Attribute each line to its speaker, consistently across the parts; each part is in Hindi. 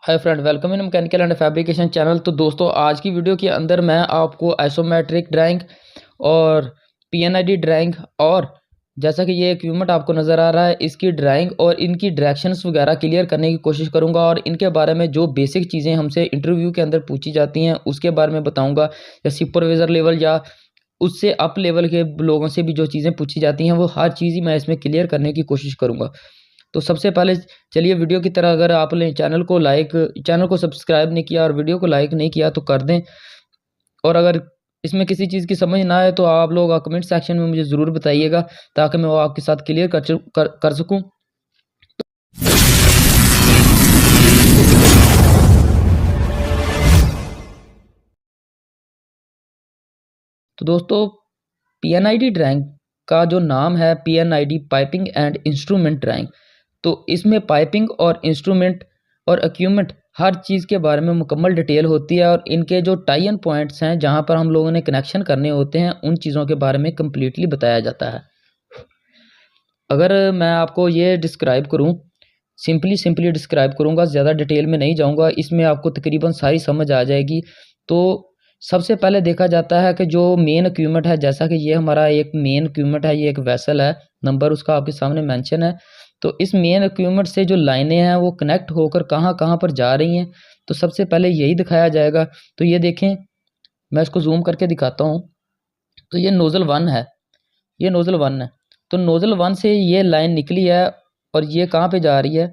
Speaker 1: Hi friend, welcome in mechanical and fabrication channel. तो दोस्तों, आज की वीडियो के अंदर मैं आपको आइसोमेट्रिक ड्राइंग और पीएनआईडी ड्राइंग और जैसा कि ये इक्विपमेंट आपको नज़र आ रहा है, इसकी ड्राइंग और इनकी डायरेक्शंस वगैरह क्लियर करने की कोशिश करूंगा और इनके बारे में जो बेसिक चीज़ें हमसे इंटरव्यू के अंदर पूछी जाती हैं उसके बारे में बताऊँगा, या सुपरवाइज़र लेवल या उससे अप लेवल के लोगों से भी जो चीज़ें पूछी जाती हैं वो हर चीज़ ही मैं इसमें क्लियर करने की कोशिश करूँगा। तो सबसे पहले चलिए वीडियो की तरह, अगर आपने चैनल को सब्सक्राइब नहीं किया और वीडियो को लाइक नहीं किया तो कर दें। और अगर इसमें किसी चीज़ की समझ ना आए तो आप लोग कमेंट सेक्शन में मुझे ज़रूर बताइएगा, ताकि मैं वो आपके साथ क्लियर कर सकूँ। तो दोस्तों, पीएनआईडी ड्राइंग का जो नाम है पीएनआईडी पाइपिंग एंड इंस्ट्रूमेंट ड्राइंग, तो इसमें पाइपिंग और इंस्ट्रूमेंट और इक्विपमेंट हर चीज़ के बारे में मुकम्मल डिटेल होती है और इनके जो टाई इन पॉइंट्स हैं जहाँ पर हम लोगों ने कनेक्शन करने होते हैं उन चीज़ों के बारे में कम्प्लीटली बताया जाता है। अगर मैं आपको ये डिस्क्राइब करूँ, सिंपली डिस्क्राइब करूँगा, ज़्यादा डिटेल में नहीं जाऊँगा, इसमें आपको तकरीबन सारी समझ आ जाएगी। तो सबसे पहले देखा जाता है कि जो मेन इक्विपमेंट है, जैसा कि ये हमारा एक मेन इक्विपमेंट है, ये एक वेसल है, नंबर उसका आपके सामने मेंशन है। तो इस मेन इक्विपमेंट से जो लाइनें हैं वो कनेक्ट होकर कहाँ कहाँ पर जा रही हैं, तो सबसे पहले यही दिखाया जाएगा। तो ये देखें, मैं इसको जूम करके दिखाता हूँ। तो ये नोज़ल 1 है, ये नोज़ल 1 है। तो नोज़ल 1 से ये लाइन निकली है और ये कहाँ पे जा रही है,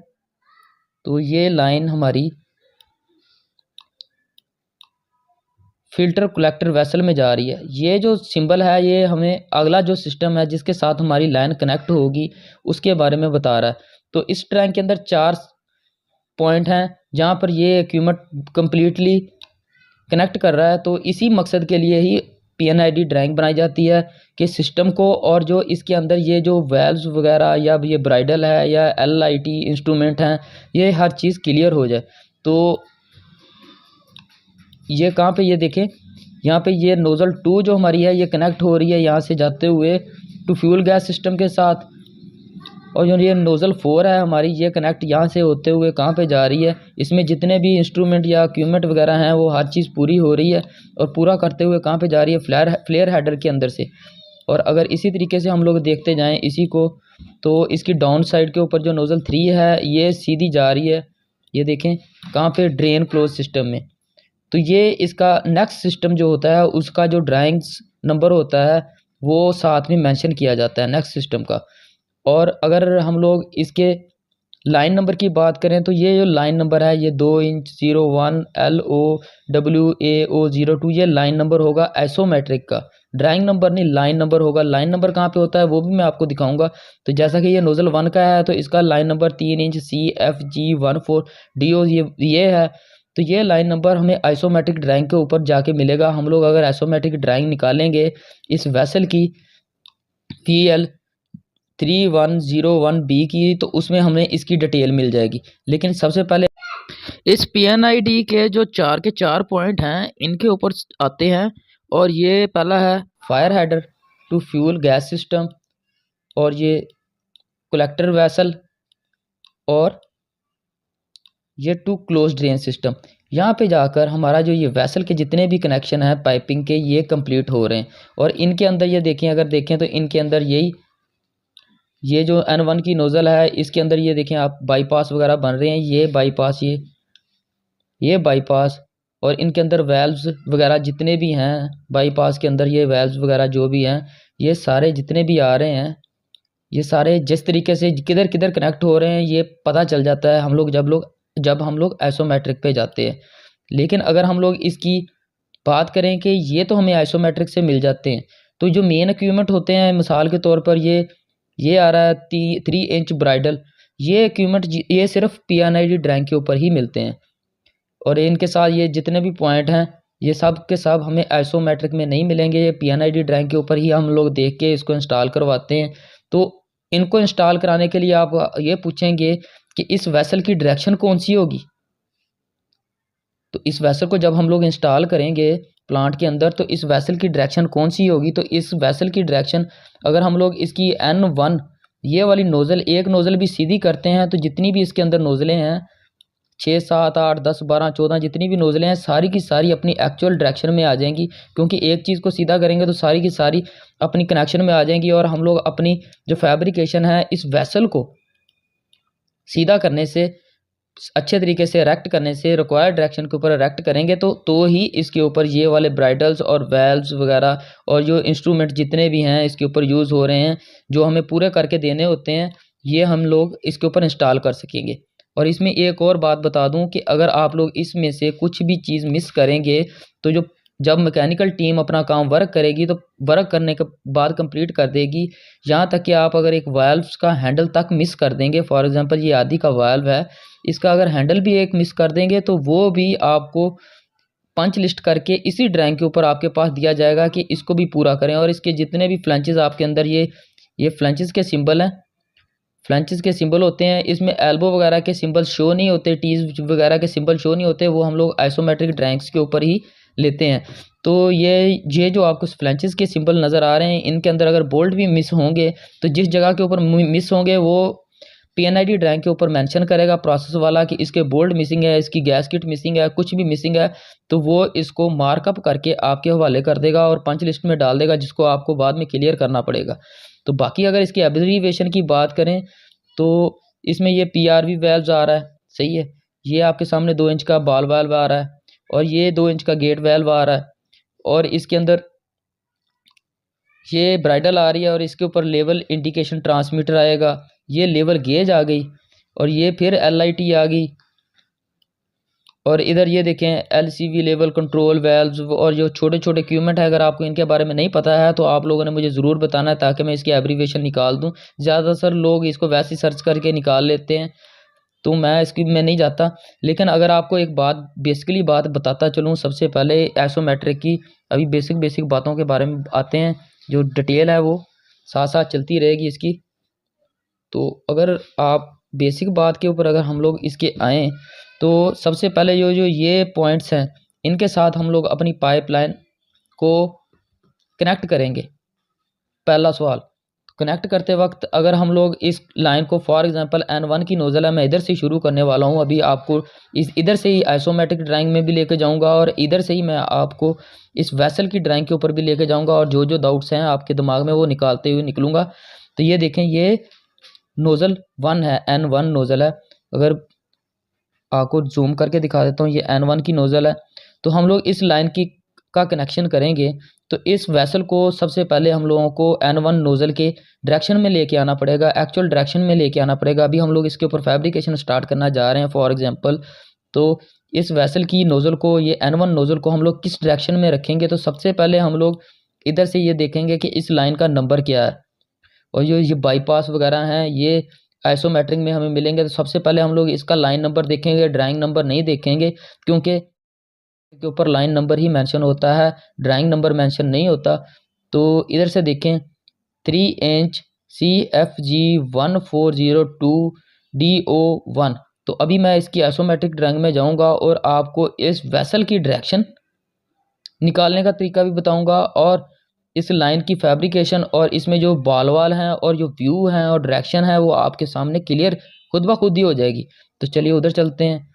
Speaker 1: तो ये लाइन हमारी फ़िल्टर कलेक्टर वेसल में जा रही है। ये जो सिंबल है ये हमें अगला जो सिस्टम है जिसके साथ हमारी लाइन कनेक्ट होगी उसके बारे में बता रहा है। तो इस ट्रैक के अंदर 4 पॉइंट हैं जहाँ पर ये इक्विपमेंट कम्प्लीटली कनेक्ट कर रहा है। तो इसी मकसद के लिए ही पीएनआईडी ड्राइंग बनाई जाती है कि सिस्टम को, और जो इसके अंदर ये जो वेल्व्स वगैरह या ये ब्राइडल है या एलआईटी इंस्ट्रूमेंट हैं, ये हर चीज़ क्लियर हो जाए। तो ये कहाँ पे, ये देखें, यहाँ पे ये नोज़ल 2 जो हमारी है ये कनेक्ट हो रही है यहाँ से जाते हुए टू फ्यूल गैस सिस्टम के साथ, और जो ये नोज़ल 4 है हमारी, ये कनेक्ट यहाँ से होते हुए कहाँ पे जा रही है, इसमें जितने भी इंस्ट्रूमेंट या इक्विपमेंट वगैरह हैं वो हर चीज़ पूरी हो रही है और पूरा करते हुए कहाँ पे जा रही है, फ्लेयर हेडर के अंदर से। और अगर इसी तरीके से हम लोग देखते जाएँ इसी को, तो इसकी डाउन साइड के ऊपर जो नोज़ल 3 है ये सीधी जा रही है, ये देखें कहाँ पे, ड्रेन क्लोज सिस्टम में। तो ये इसका नेक्स्ट सिस्टम जो होता है उसका जो ड्राइंग्स नंबर होता है वो साथ में मेंशन किया जाता है नेक्स्ट सिस्टम का। और अगर हम लोग इसके लाइन नंबर की बात करें तो ये जो लाइन नंबर है ये 2 इंच 01 LOWAO02, ये लाइन नंबर होगा आइसोमेट्रिक का, ड्राइंग नंबर नहीं, लाइन नंबर होगा। लाइन नंबर कहाँ पे होता है वो भी मैं आपको दिखाऊंगा। तो जैसा कि ये नोज़ल 1 का है तो इसका लाइन नंबर 3 इंच CFG14DO ये है। तो ये लाइन नंबर हमें आइसोमेट्रिक ड्राइंग के ऊपर जाके मिलेगा। हम लोग अगर आइसोमेट्रिक ड्राइंग निकालेंगे इस वेसल की PL 3101B की, तो उसमें हमें इसकी डिटेल मिल जाएगी। लेकिन सबसे पहले इस पीएनआईडी के जो 4 के 4 पॉइंट हैं इनके ऊपर आते हैं। और ये पहला है fire header to fuel gas system, और ये कलेक्टर वेसल, और ये टू क्लोज ड्रेन सिस्टम। यहाँ पे जाकर हमारा जो ये वेसल के जितने भी कनेक्शन है पाइपिंग के ये कंप्लीट हो रहे हैं। और इनके अंदर ये देखें, अगर देखें तो इनके अंदर ये जो N1 की नोज़ल है इसके अंदर ये देखें आप, बाईपास वगैरह बन रहे हैं, ये बाईपास, ये बाईपास, और इनके अंदर वेल्व्स वगैरह जितने भी हैं बाईपास के अंदर, ये वेल्व्स वगैरह जो भी हैं ये सारे जितने भी आ रहे हैं, ये सारे जिस तरीके से किधर किधर कनेक्ट हो रहे हैं ये पता चल जाता है जब हम लोग आइसोमेट्रिक पे जाते हैं। लेकिन अगर हम लोग इसकी बात करें कि ये तो हमें आइसोमेट्रिक से मिल जाते हैं, तो जो मेन इक्विपमेंट होते हैं, मिसाल के तौर पर ये आ रहा है 3 इंच ब्राइडल, ये इक्विपमेंट ये सिर्फ पीएनआईडी ड्राइंग के ऊपर ही मिलते हैं। और इनके साथ ये जितने भी पॉइंट हैं ये सब के सब हमें आइसोमेट्रिक में नहीं मिलेंगे, ये पीएनआईडी ड्राइंग के ऊपर ही हम लोग देख के इसको इंस्टॉल करवाते हैं। तो इनको इंस्टॉल कराने के लिए आप ये पूछेंगे कि इस वेसल की डायरेक्शन कौन सी होगी। तो इस वेसल को जब हम लोग इंस्टॉल करेंगे प्लांट के अंदर तो इस वेसल की डायरेक्शन कौन सी होगी, तो इस वेसल की डायरेक्शन अगर हम लोग इसकी N1 ये वाली नोज़ल, एक नोज़ल भी सीधी करते हैं तो जितनी भी इसके अंदर नोज़लें हैं 6 7 8 10 12 14 जितनी भी नोज़लें हैं सारी की सारी अपनी एक्चुअल डायरेक्शन में आ जाएंगी, क्योंकि एक चीज़ को सीधा करेंगे तो सारी की सारी अपनी कनेक्शन में आ जाएंगी। और हम लोग अपनी जो फैब्रिकेशन है इस वेसल को सीधा करने से, अच्छे तरीके से इरेक्ट करने से, रिक्वायर्ड डायरेक्शन के ऊपर इरेक्ट करेंगे तो ही इसके ऊपर ये वाले ब्राइडल्स और वेल्व्स वगैरह और जो इंस्ट्रूमेंट जितने भी हैं इसके ऊपर यूज़ हो रहे हैं, जो हमें पूरे करके देने होते हैं, ये हम लोग इसके ऊपर इंस्टॉल कर सकेंगे। और इसमें एक और बात बता दूं कि अगर आप लोग इसमें से कुछ भी चीज़ मिस करेंगे तो जब मैकेनिकल टीम अपना काम वर्क करेगी तो वर्क करने के बाद कंप्लीट कर देगी। यहाँ तक कि आप अगर एक वाल्व्स का हैंडल तक मिस कर देंगे, फॉर एग्जांपल ये आदि का वाल्व है, इसका अगर हैंडल भी एक मिस कर देंगे तो वो भी आपको पंच लिस्ट करके इसी ड्राइंग के ऊपर आपके पास दिया जाएगा कि इसको भी पूरा करें। और इसके जितने भी फ्लैंचेस आपके अंदर ये फ्लैंचेस के सिंबल हैं, फ्लैंचेस के सिंबल होते हैं, इसमें एल्बो वगैरह के सिंबल शो नहीं होते, टीज वगैरह के सिंबल शो नहीं होते, वो हम लोग आइसोमेट्रिक ड्राइंग्स के ऊपर ही लेते हैं। तो ये जो आपको फ्लैंचेस के सिंबल नज़र आ रहे हैं, इनके अंदर अगर बोल्ट भी मिस होंगे तो जिस जगह के ऊपर मिस होंगे वो PNID ड्राइंग के ऊपर मेंशन करेगा प्रोसेस वाला कि इसके बोल्ट मिसिंग है, इसकी गैसकिट मिसिंग है, कुछ भी मिसिंग है, तो वो इसको मार्कअप करके आपके हवाले कर देगा और पंच लिस्ट में डाल देगा, जिसको आपको बाद में क्लियर करना पड़ेगा। तो बाकी अगर इसकी एब्रीविएशन की बात करें तो इसमें ये PRV वेल्व्स आ रहा है, सही है। ये आपके सामने 2 इंच का बॉल वाल्व आ रहा है और ये 2 इंच का गेट वेल्व आ रहा है और इसके अंदर ये ब्राइडल आ रही है और इसके ऊपर लेवल इंडिकेशन ट्रांसमीटर आएगा, ये लेवल गेज आ गई और ये फिर LIT आ गई। और इधर ये देखें LCV लेवल कंट्रोल वेल्व्स और जो छोटे छोटे इक्विपमेंट है, अगर आपको इनके बारे में नहीं पता है तो आप लोगों ने मुझे ज़रूर बताना है ताकि मैं इसकी एब्रीविएशन निकाल दूं। ज़्यादातर लोग इसको वैसे ही सर्च करके निकाल लेते हैं, तो मैं नहीं जाता। लेकिन अगर आपको एक बात बेसिकली बात बताता चलूँ, सबसे पहले आइसोमेट्रिक की अभी बेसिक बातों के बारे में आते हैं, जो डिटेल है वो साथ साथ चलती रहेगी इसकी। तो अगर आप बेसिक बात के ऊपर अगर हम लोग इसके आएँ तो सबसे पहले जो ये पॉइंट्स हैं इनके साथ हम लोग अपनी पाइपलाइन को कनेक्ट करेंगे। पहला सवाल, कनेक्ट करते वक्त अगर हम लोग इस लाइन को, फॉर एग्जांपल N1 की नोज़ल है, मैं इधर से शुरू करने वाला हूँ, अभी आपको इधर से ही आइसोमेट्रिक ड्राइंग में भी लेके जाऊँगा और इधर से ही मैं आपको इस वेसल की ड्राइंग के ऊपर भी लेके जाऊँगा और जो डाउट्स हैं आपके दिमाग में वो निकालते हुए निकलूँगा। तो ये देखें, ये नोज़ल 1 है, N1 नोज़ल है। अगर आपको जूम करके दिखा देता हूँ, ये N1 की नोज़ल है। तो हम लोग इस लाइन का कनेक्शन करेंगे तो इस वेसल को सबसे पहले हम लोगों को N1 नोज़ल के डायरेक्शन में लेके आना पड़ेगा, एक्चुअल डायरेक्शन में लेके आना पड़ेगा। अभी हम लोग इसके ऊपर फैब्रिकेशन स्टार्ट करना जा रहे हैं फॉर एग्जांपल। तो इस वेसल की नोज़ल को, ये N1 नोज़ल को हम लोग किस डायरेक्शन में रखेंगे, तो सबसे पहले हम लोग इधर से ये देखेंगे कि इस लाइन का नंबर क्या है और ये बाईपास वगैरह हैं ये आइसोमेट्रिक में हमें मिलेंगे। तो सबसे पहले हम लोग इसका लाइन नंबर देखेंगे, ड्राइंग नंबर नहीं देखेंगे, क्योंकि के ऊपर लाइन नंबर ही मेंशन होता है, ड्राइंग नंबर मेंशन नहीं होता। तो इधर से देखें 3 इंच CFG 1402 DO1। तो अभी मैं इसकी आइसोमेट्रिक ड्राइंग में जाऊंगा और आपको इस वेसल की डायरेक्शन निकालने का तरीका भी बताऊंगा और इस लाइन की फैब्रिकेशन और इसमें जो बॉल वाल हैं और जो व्यू हैं और डायरेक्शन है वो आपके सामने क्लियर खुद ब खुद ही हो जाएगी। तो चलिए उधर चलते हैं।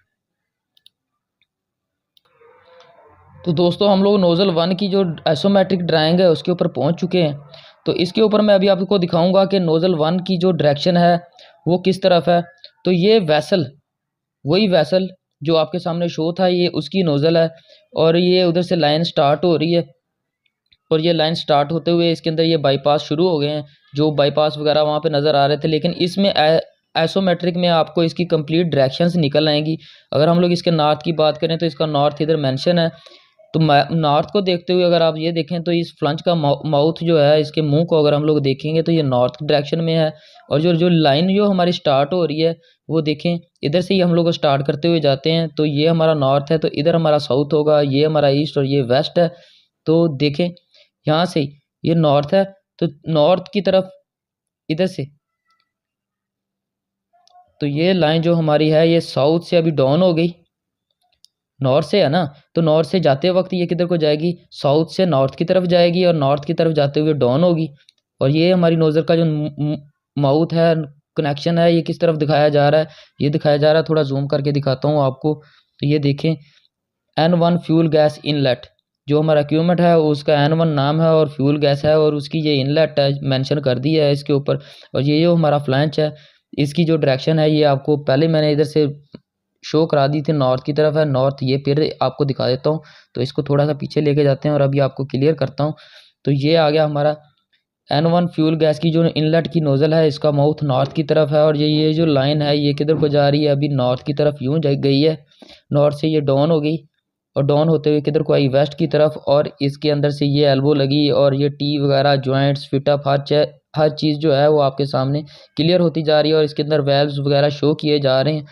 Speaker 1: तो दोस्तों हम लोग नोज़ल 1 की जो आइसोमेट्रिक ड्राइंग है उसके ऊपर पहुंच चुके हैं। तो इसके ऊपर मैं अभी आपको दिखाऊंगा कि नोज़ल 1 की जो डायरेक्शन है वो किस तरफ है। तो ये वेसल, वही वेसल जो आपके सामने शो था, ये उसकी नोज़ल है और ये उधर से लाइन स्टार्ट हो रही है और ये लाइन स्टार्ट होते हुए इसके अंदर ये बाईपास शुरू हो गए हैं, जो बाईपास वगैरह वहाँ पे नज़र आ रहे थे। लेकिन इसमें आइसोमेट्रिक में आपको इसकी कंप्लीट डायरेक्शंस निकल आएंगी। अगर हम लोग इसके नॉर्थ की बात करें तो इसका नॉर्थ इधर मेंशन है। तो नॉर्थ को देखते हुए अगर आप ये देखें तो इस फ्लंच का माउथ जो है, इसके मुंह को अगर हम लोग देखेंगे तो ये नॉर्थ डायरेक्शन में है। और जो लाइन जो हमारी स्टार्ट हो रही है वो देखें, इधर से ही हम लोग स्टार्ट करते हुए जाते हैं। तो ये हमारा नॉर्थ है, तो इधर हमारा साउथ होगा, ये हमारा ईस्ट और ये वेस्ट है। तो देखें यहाँ से ये नॉर्थ है, तो नॉर्थ की तरफ इधर से, तो ये लाइन जो हमारी है ये साउथ से अभी डाउन हो गई, नॉर्थ से है ना। तो नॉर्थ से जाते वक्त ये किधर को जाएगी, साउथ से नॉर्थ की तरफ जाएगी और नॉर्थ की तरफ जाते हुए डाउन होगी। और ये हमारी नोज़ल का जो माउथ है, कनेक्शन है ये किस तरफ दिखाया जा रहा है, ये दिखाया जा रहा है, थोड़ा जूम करके दिखाता हूँ आपको। तो ये देखें N1 फ्यूल गैस इनलेट, जो हमारा इक्विपमेंट है उसका N1 नाम है और फ्यूल गैस है और उसकी ये इनलेट है, मेंशन कर दी है इसके ऊपर। और ये जो हमारा फ्लैंच है इसकी जो डायरेक्शन है ये आपको पहले मैंने इधर से शो करा दी थी, नॉर्थ की तरफ है नॉर्थ, ये फिर आपको दिखा देता हूँ। तो इसको थोड़ा सा पीछे लेके जाते हैं और अभी आपको क्लियर करता हूँ। तो ये आ गया हमारा N1 फ्यूल गैस की जो इनलेट की नोज़ल है, इसका माउथ नॉर्थ की तरफ है और ये जो लाइन है ये किधर को जा रही है, अभी नॉर्थ की तरफ यूँ गई है, नॉर्थ से ये डाउन हो गई और डाउन होते हुए किधर को आई, वेस्ट की तरफ। और इसके अंदर से ये एल्बो लगी और ये टी वगैरह जॉइंट्स फिटअप हर चीज़ जो है वो आपके सामने क्लियर होती जा रही है और इसके अंदर वेल्व्स वगैरह शो किए जा रहे हैं।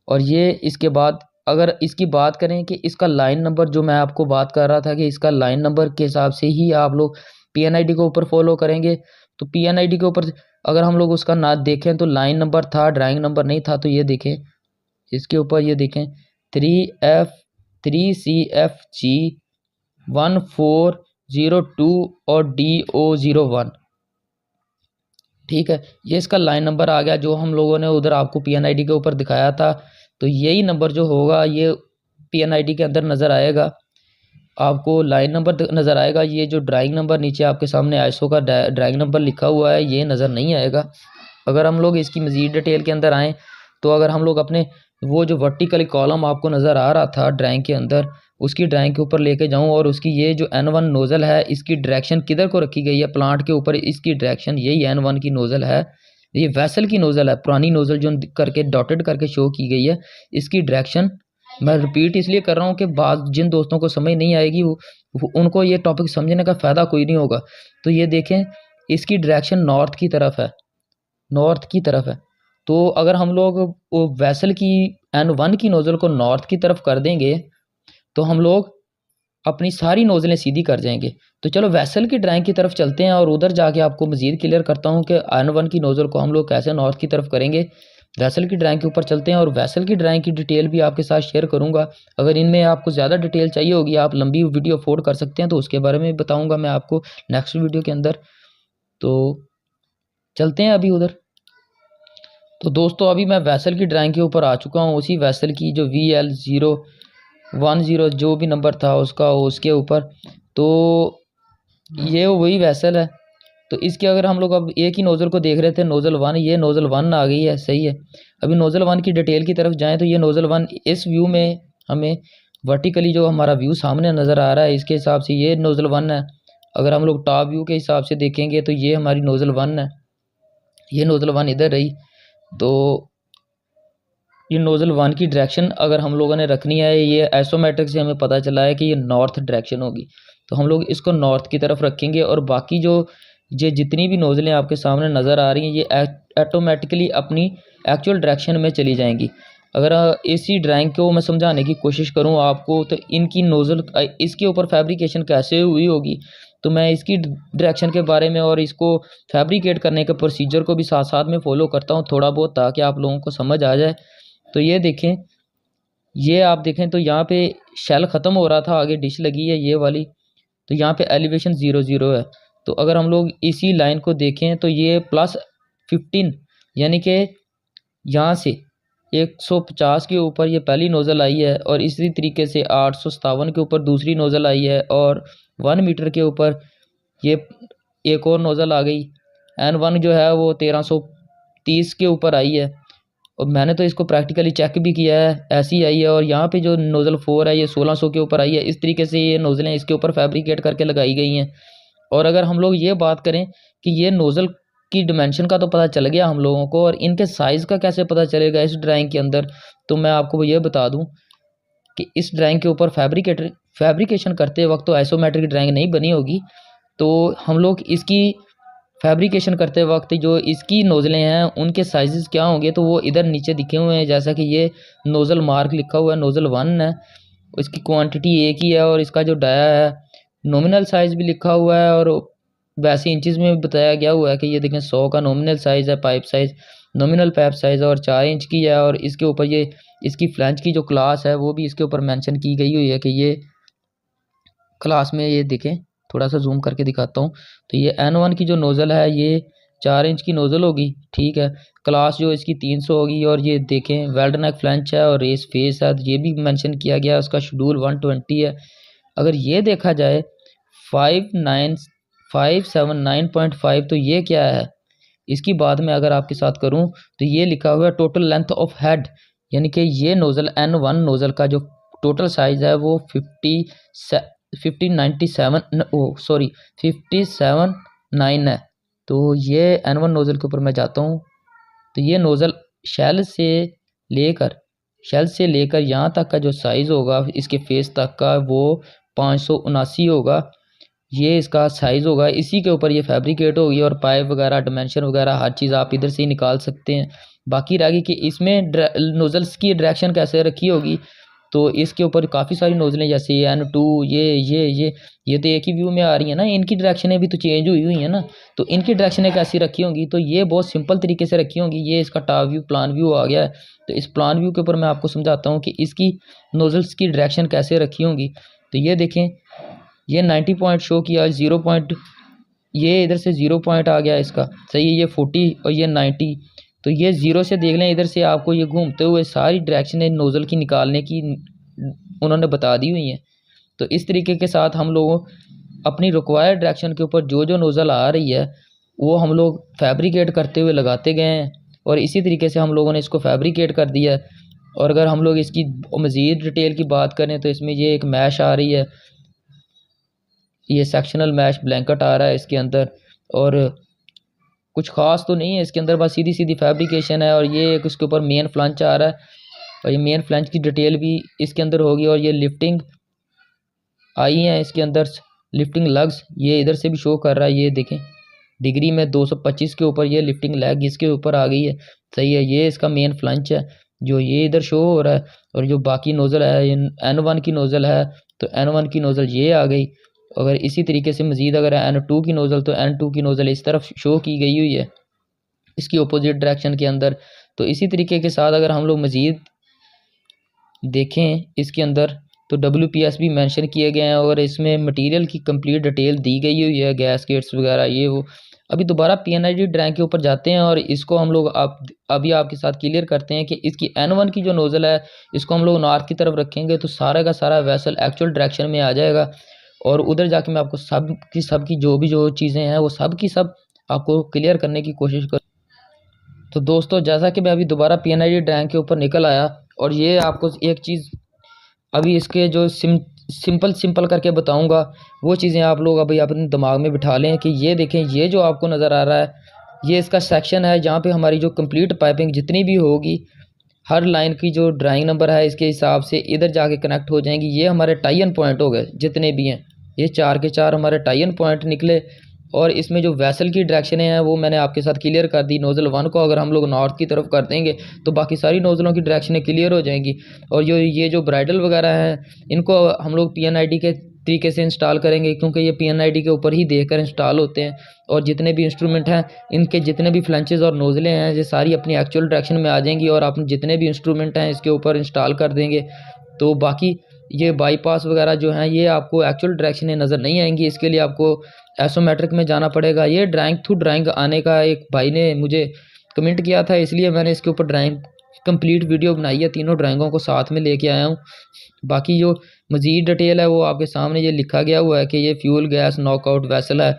Speaker 1: और ये इसके बाद अगर इसकी बात करें कि इसका लाइन नंबर, जो मैं आपको बात कर रहा था कि इसका लाइन नंबर के हिसाब से ही आप लोग PNID को ऊपर फॉलो करेंगे। तो PNID के ऊपर अगर हम लोग उसका ना देखें तो लाइन नंबर था, ड्राइंग नंबर नहीं था। तो ये देखें इसके ऊपर, ये देखें 3CFG1402 और DO01, ठीक है। ये इसका लाइन नंबर आ गया जो हम लोगों ने उधर आपको PNID के ऊपर दिखाया था। तो यही नंबर जो होगा ये PNID के अंदर नज़र आएगा, आपको लाइन नंबर नज़र आएगा। ये जो ड्राइंग नंबर नीचे आपके सामने ISO का ड्राइंग नंबर लिखा हुआ है ये नज़र नहीं आएगा। अगर हम लोग इसकी मज़ीद डिटेल के अंदर आएँ तो अगर हम लोग अपने वो जो वर्टिकली कॉलम आपको नज़र आ रहा था ड्राइंग के अंदर, उसकी ड्राइंग के ऊपर लेके जाऊं और उसकी ये जो N1 नोज़ल है इसकी डायरेक्शन किधर को रखी गई है, प्लांट के ऊपर इसकी डायरेक्शन यही N1 की नोज़ल है। ये वैसल की नोज़ल है, पुरानी नोज़ल जो करके डॉटेड करके शो की गई है, इसकी डायरेक्शन मैं रिपीट इसलिए कर रहा हूँ कि बाद जिन दोस्तों को समझ नहीं आएगी उनको ये टॉपिक समझने का फ़ायदा कोई नहीं होगा। तो ये देखें इसकी डायरेक्शन नॉर्थ की तरफ है, नॉर्थ की तरफ है। तो अगर हम लोग वो वैसल की N1 की नोज़ल को नॉर्थ की तरफ कर देंगे तो हम लोग अपनी सारी नोज़लें सीधी कर जाएंगे। तो चलो वैसल की ड्राइंग की तरफ चलते हैं और उधर जाके आपको मज़ीद क्लियर करता हूँ कि N1 की नोज़ल को हम लोग कैसे नॉर्थ की तरफ करेंगे। वैसल की ड्राइंग के ऊपर चलते हैं और वैसल की ड्राइंग की डिटेल भी आपके साथ शेयर करूँगा। अगर इनमें आपको ज़्यादा डिटेल चाहिए होगी, आप लंबी वीडियो अफोर्ड कर सकते हैं, तो उसके बारे में बताऊँगा मैं आपको नेक्स्ट वीडियो के अंदर। तो चलते हैं अभी उधर। तो दोस्तों अभी मैं वैसल की ड्राइंग के ऊपर आ चुका हूँ, उसी वैसल की जो VL010 जो भी नंबर था उसका उसके ऊपर। तो ये वही वैसल है। तो इसके अगर हम लोग अब एक ही नोज़ल को देख रहे थे, नोज़ल 1, ये नोज़ल 1 आ गई है, सही है। अभी नोज़ल 1 की डिटेल की तरफ जाएँ तो ये नोज़ल 1 इस व्यू में हमें वर्टिकली जो हमारा व्यू सामने नज़र आ रहा है इसके हिसाब से ये नोज़ल 1 है। अगर हम लोग टॉप व्यू के हिसाब से देखेंगे तो ये हमारी नोज़ल 1 है, ये नोज़ल 1 इधर रही। तो ये नोज़ल 1 की डायरेक्शन अगर हम लोगों ने रखनी है, ये आइसोमेट्रिक से हमें पता चला है कि ये नॉर्थ डायरेक्शन होगी, तो हम लोग इसको नॉर्थ की तरफ रखेंगे और बाकी जो ये जितनी भी नोज़लें आपके सामने नज़र आ रही हैं ये ऑटोमेटिकली अपनी एक्चुअल डायरेक्शन में चली जाएंगी। अगर इसी ड्राइंग को मैं समझाने की कोशिश करूं आपको तो इनकी नोज़ल इसके ऊपर फैब्रिकेशन कैसे हुई होगी, तो मैं इसकी डायरेक्शन के बारे में और इसको फैब्रिकेट करने के प्रोसीजर को भी साथ साथ में फॉलो करता हूं थोड़ा बहुत, ताकि आप लोगों को समझ आ जाए। तो ये देखें, ये आप देखें तो यहाँ पे शेल ख़त्म हो रहा था, आगे डिश लगी है ये वाली, तो यहाँ पे एलिवेशन 0 है। तो अगर हम लोग इसी लाइन को देखें तो ये +15 यानी कि यहाँ से 150 के ऊपर ये पहली नोज़ल आई है और इसी तरीके से 857 के ऊपर दूसरी नोज़ल आई है और 1 मीटर के ऊपर ये एक और नोज़ल आ गई। N1 जो है वो 1330 के ऊपर आई है और मैंने तो इसको प्रैक्टिकली चेक भी किया है, ऐसी आई है। और यहाँ पे जो नोज़ल 4 है ये 1600 के ऊपर आई है। इस तरीके से ये नोज़लें इसके ऊपर फैब्रिकेट करके लगाई गई हैं। और अगर हम लोग ये बात करें कि ये नोज़ल की डिमेंशन का तो पता चल गया हम लोगों को, और इनके साइज़ का कैसे पता चलेगा इस ड्राइंग के अंदर, तो मैं आपको ये बता दूं कि इस ड्राइंग के ऊपर फैब्रिकेशन करते वक्त तो आइसोमेट्रिक ड्राइंग नहीं बनी होगी, तो हम लोग इसकी फैब्रिकेशन करते वक्त जो इसकी नोज़लें हैं उनके साइज़ क्या होंगे, तो वो इधर नीचे दिखे हुए हैं। जैसा कि ये नोज़ल मार्क लिखा हुआ है, नोज़ल 1 है, इसकी क्वांटिटी एक ही है और इसका जो डाया है नॉमिनल साइज़ भी लिखा हुआ है और वैसे इंचज़ में भी बताया गया हुआ है कि ये देखें 100 का नॉमिनल साइज़ है, pipe size nominal pipe size और 4 इंच की है। और इसके ऊपर ये इसकी फ्लैंज की जो क्लास है वो भी इसके ऊपर मेंशन की गई हुई है कि ये क्लास में, ये देखें थोड़ा सा जूम करके दिखाता हूँ। तो ये N1 की जो नोज़ल है ये 4 इंच की नोज़ल होगी, ठीक है। क्लास जो इसकी 300 होगी। और ये देखें वेल्ड नेक फ्लैंच है और रेस फेस है, तो ये भी मेंशन किया गया है। उसका शेड्यूल 120 है। अगर ये देखा जाए 579.5, तो ये क्या है इसकी बात मैं अगर आपके साथ करूं तो ये लिखा हुआ है टोटल लेंथ ऑफ हेड, यानी कि ये नोज़ल N1 नोज़ल का जो टोटल साइज़ है वो 5097 ओ सॉरी 579 है। तो ये N1 नोज़ल के ऊपर मैं जाता हूँ, तो ये नोज़ल शेल से लेकर यहाँ तक का जो साइज़ होगा इसके फेस तक का वो 579 होगा। ये इसका साइज़ होगा, इसी के ऊपर ये फैब्रिकेट होगी। और पाइप वगैरह डायमेंशन वगैरह हर चीज़ आप इधर से ही निकाल सकते हैं। बाकी रह गई कि इसमें नोज़ल्स की डायरेक्शन कैसे रखी होगी, तो इसके ऊपर काफ़ी सारी नोज़लें जैसे N2 ये तो एक ही व्यू में आ रही है ना, इनकी डायरेक्शनें भी तो चेंज हुई हैं ना। तो इनकी डायरेक्शनें कैसी रखी होंगी, तो ये बहुत सिंपल तरीके से रखी होंगी। ये इसका टॉप व्यू प्लान व्यू आ गया है। तो इस प्लान व्यू के ऊपर मैं आपको समझाता हूँ कि इसकी नोज़ल्स की डायरेक्शन कैसे रखी होंगी। तो ये देखें, ये 90 पॉइंट शो किया, 0 पॉइंट ये इधर से 0 पॉइंट आ गया इसका, सही है। ये 40 और ये 90, तो ये 0 से देख लें इधर से आपको ये घूमते हुए सारी डायरेक्शन नोज़ल की निकालने की उन्होंने बता दी हुई हैं। तो इस तरीके के साथ हम लोग अपनी रिक्वायर्ड डायरेक्शन के ऊपर जो नोज़ल आ रही है वो हम लोग फैब्रिकेट करते हुए लगाते गए हैं। और इसी तरीके से हम लोगों ने इसको फैब्रिकेट कर दिया है। और अगर हम लोग इसकी मज़ीद डिटेल की बात करें तो इसमें ये एक मैश आ रही है, ये सेक्शनल मैश ब्लैंकेट आ रहा है इसके अंदर। और कुछ ख़ास तो नहीं है इसके अंदर, बस सीधी सीधी फैब्रिकेशन है। और ये एक उसके ऊपर मेन फ्लंच आ रहा है, और ये मेन फ्लंच की डिटेल भी इसके अंदर होगी। और ये लिफ्टिंग आई है इसके अंदर, लिफ्टिंग लग्स ये इधर से भी शो कर रहा है। ये देखें डिग्री में 225 के ऊपर ये लिफ्टिंग लैग इसके ऊपर आ गई है, सही है। ये इसका मेन फ्लंच है जो ये इधर शो हो रहा है। और जो बाकी नोज़ल है ये N1 की नोज़ल है, तो N1 की नोज़ल ये आ गई। अगर इसी तरीके से मज़ीद अगर N2 की नोज़ल, तो N2 की नोज़ल इस तरफ शो की गई हुई है इसकी अपोजिट डायरेक्शन के अंदर। तो इसी तरीके के साथ अगर हम लोग मज़ीद देखें इसके अंदर तो WPS भी मेंशन किए गए हैं। और इसमें मटेरियल की कंप्लीट डिटेल दी गई हुई है, गैसकेट्स वगैरह ये वो। अभी दोबारा PNID ड्राइंग के ऊपर जाते हैं और इसको हम लोग अभी आपके साथ क्लियर करते हैं कि इसकी N1 की जो नोज़ल है इसको हम लोग नॉर्थ की तरफ रखेंगे तो सारा का सारा वेसल एक्चुअल डायरेक्शन में आ जाएगा। और उधर जाके मैं आपको सब की जो चीज़ें हैं वो सब की सब आपको क्लियर करने की कोशिश कर। तो दोस्तों जैसा कि मैं अभी दोबारा PNID ड्राइंग के ऊपर निकल आया, और ये आपको एक चीज़ अभी इसके जो सिंपल करके बताऊंगा वो चीज़ें आप लोग अभी अपने दिमाग में बिठा लें कि ये देखें, ये जो आपको नज़र आ रहा है ये इसका सेक्शन है जहाँ पे हमारी जो कंप्लीट पाइपिंग जितनी भी होगी हर लाइन की जो ड्राइंग नंबर है इसके हिसाब से इधर जाके कनेक्ट हो जाएंगी। ये हमारे टाई इन पॉइंट हो गए जितने भी हैं, ये 4 के 4 हमारे टाई इन पॉइंट निकले। और इसमें जो वेसल की डायरेक्शनें हैं वो मैंने आपके साथ क्लियर कर दी। नोज़ल 1 को अगर हम लोग नॉर्थ की तरफ कर देंगे तो बाकी सारी नोज़लों की डायरेक्शनें क्लियर हो जाएंगी। और ये जो ब्राइडल वगैरह हैं इनको हम लोग PNID के तरीके से इंस्टॉल करेंगे, क्योंकि ये PNID के ऊपर ही देखकर इंस्टॉल होते हैं। और जितने भी इंस्ट्रूमेंट हैं इनके जितने भी फ्लंचेस और नोज़लें हैं ये सारी अपनी एक्चुअल डायरेक्शन में आ जाएंगी। और आप जितने भी इंस्ट्रूमेंट हैं इसके ऊपर इंस्टॉल कर देंगे तो बाकी ये बाईपास वगैरह जो हैं ये आपको एक्चुअल डायरेक्शनें नज़र नहीं आएंगी। इसके लिए आपको एसोमेट्रिक में जाना पड़ेगा। ये ड्राइंग थ्रू ड्राइंग आने का एक भाई ने मुझे कमेंट किया था, इसलिए मैंने इसके ऊपर ड्राइंग कंप्लीट वीडियो बनाई है, तीनों ड्राइंगों को साथ में लेके आया हूँ। बाकी जो मज़ीद डिटेल है वो आपके सामने ये लिखा गया हुआ है कि ये फ्यूल गैस नॉकआउट वेसल है।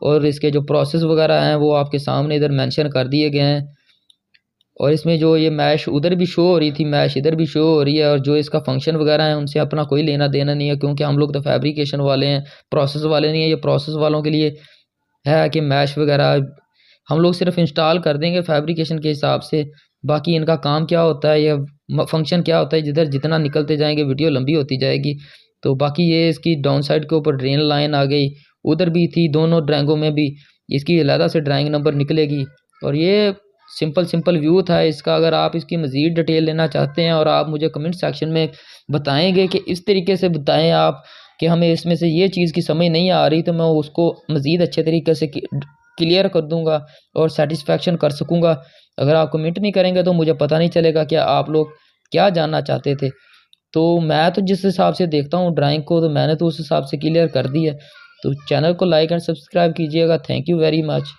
Speaker 1: और इसके जो प्रोसेस वगैरह हैं वो आपके सामने इधर मेंशन कर दिए गए हैं। और इसमें जो ये मैश उधर भी शो हो रही थी, मैश इधर भी शो हो रही है। और जो इसका फंक्शन वगैरह है उनसे अपना कोई लेना देना नहीं है, क्योंकि हम लोग तो फैब्रिकेशन वाले हैं, प्रोसेस वाले नहीं है। ये प्रोसेस वालों के लिए है कि मैश वगैरह हम लोग सिर्फ इंस्टॉल कर देंगे फैब्रिकेशन के हिसाब से। बाकी इनका काम क्या होता है या फंक्शन क्या होता है, जिधर जितना निकलते जाएंगे वीडियो लंबी होती जाएगी। तो बाकी ये इसकी डाउन साइड के ऊपर ड्रेन लाइन आ गई, उधर भी थी, दोनों ड्राइंगों में भी इसकी अलहदा से ड्राइंग नंबर निकलेगी। और ये सिंपल व्यू था इसका। अगर आप इसकी मज़ीद डिटेल लेना चाहते हैं और आप मुझे कमेंट सेक्शन में बताएंगे कि इस तरीके से बताएं आप कि हमें इसमें से ये चीज़ की समझ नहीं आ रही, तो मैं उसको मज़ीद अच्छे तरीके से क्लियर कर दूंगा और सेटिस्फेक्शन कर सकूंगा। अगर आप कमेंट नहीं करेंगे तो मुझे पता नहीं चलेगा कि आप लोग क्या जानना चाहते थे। तो मैं तो जिस हिसाब से देखता हूँ ड्राइंग को, तो मैंने तो उस हिसाब से क्लियर कर दी है। तो चैनल को लाइक एंड सब्सक्राइब कीजिएगा। Thank you very much.